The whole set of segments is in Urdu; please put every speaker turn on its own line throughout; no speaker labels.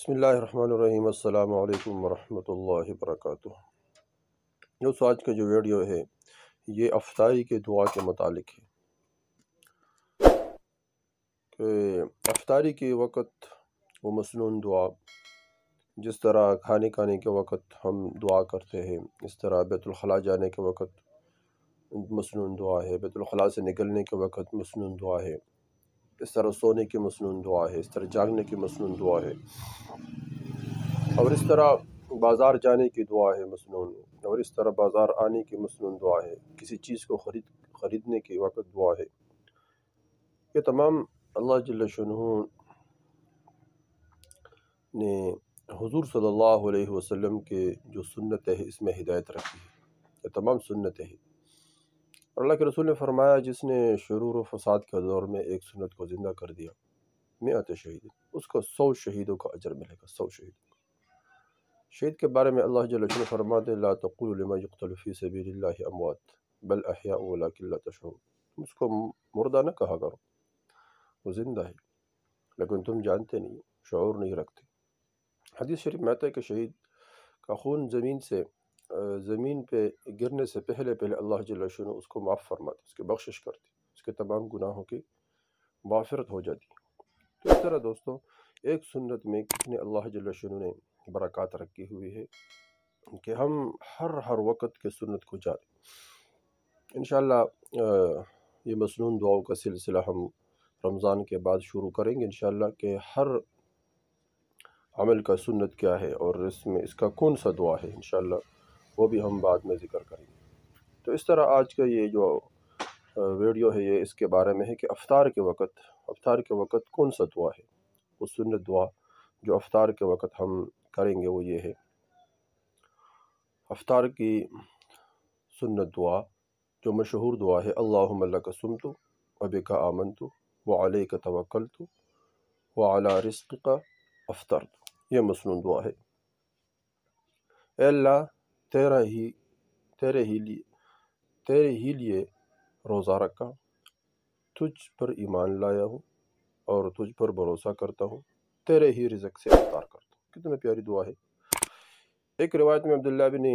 بسم اللہ الرحمن الرحیم۔ السلام علیکم ورحمۃ اللہ وبرکاتہ۔ آج کا جو ویڈیو ہے یہ افطاری کے دعا کے متعلق ہے کہ افطاری کے وقت وہ مسنون دعا، جس طرح کھانے کے وقت ہم دعا کرتے ہیں، اس طرح بیت الخلاء جانے کے وقت مسنون دعا ہے، بیت الخلاء سے نکلنے کے وقت مسنون دعا ہے، اس طرح سونے کی مسنون دعا ہے، اس طرح جاگنے کی مسنون دعا ہے، اور اس طرح بازار جانے کی دعا ہے مسنون، اور اس طرح بازار آنے کی مسنون دعا ہے، کسی چیز کو خریدنے کے وقت دعا ہے۔ یہ تمام اللہ جل شانہ نے حضور صلی اللہ علیہ وسلم کے جو سنتیں ہیں اس میں ہدایت رکھی ہے، یہ تمام سنتیں ہیں۔ اور اللہ کے رسول نے فرمایا جس نے شرور و فساد کے دور میں ایک سنت کو زندہ کر دیا، 100 شہید، اس کو 100 شہیدوں کا اجر ملے گا، 100 شہید۔ شہید کے بارے میں اللہ جل شانہ فرماتے ہیں لا تقولوا لمن يقتل في سبيل الله اموات بل احیاء ولکن لا تشعرون، تم اس کو مردہ نہ کہا کرو، وہ زندہ ہے لیکن تم جانتے نہیں، شعور نہیں رکھتے۔ حدیث شریف میں آتا ہے کہ شہید کا خون زمین پہ گرنے سے پہلے اللہ جل شانہ اس کو معاف فرماتے، اس کی بخشش کرتے، اس کے تمام گناہوں کی معافرت ہو جاتی۔ تو اس طرح دوستوں ایک سنت میں کتنے اللہ جل شانہ نے برکات رکھی ہوئی ہے کہ ہم ہر وقت کے سنت کو جانیں۔ انشاءاللہ یہ مسنون دعاؤں کا سلسلہ ہم رمضان کے بعد شروع کریں گے انشاءاللہ، کہ ہر عمل کا سنت کیا ہے اور اس کا کون سا دعا ہے، انشاءاللہ وہ بھی ہم بعد میں ذکر کریں گے۔ تو اس طرح آج کا یہ جو ویڈیو ہے یہ اس کے بارے میں ہے کہ افطار کے وقت کون سا دعا ہے۔ وہ سنت دعا جو افطار کے وقت ہم کریں گے وہ یہ ہے، افطار کی سنت دعا جو مشہور دعا ہے، اللہم لک صمت وبک آمنت وعلیک توکلت وعلی رزقک افطرت، یہ مسنون دعا ہے۔ اے اللہ تیرے ہی لیے روزہ رکھا، تجھ پر ایمان لایا ہوں اور تجھ پر بھروسہ کرتا ہوں، تیرے ہی رزق سے افطار کرتا ہوں۔ کتنا پیاری دعا ہے۔ ایک روایت میں عبداللہ بن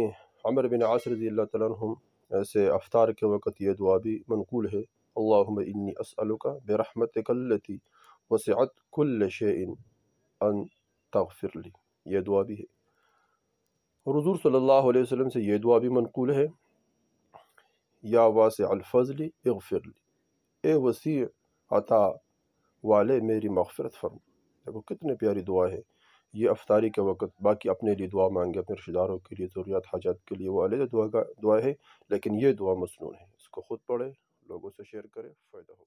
عمر بن عاص رضی اللہ تعالیٰ عنہم سے افطار کے وقت یہ دعا بھی منقول ہے، اللہم انی اسألک برحمتک التی وسعت کل شیء ان تغفر لی، یہ دعا بھی ہے۔ اور حضور صلی اللہ علیہ وسلم سے یہ دعا بھی منقول ہے، یا واسع الفضل اغفر لی، اے وسیع عطا والے میری مغفرت فرما۔ دیکھو کتنے پیاری دعا ہے یہ افطاری کے وقت۔ باقی اپنے لیے دعا مانگے، اپنے رشتہ داروں کے لیے، ضروریات حاجات کے لیے، وہ علیحدہ دعا ہے، لیکن یہ دعا مسنون ہے، اس کو خود پڑھے، لوگوں سے شیئر کرے، فائدہ ہو۔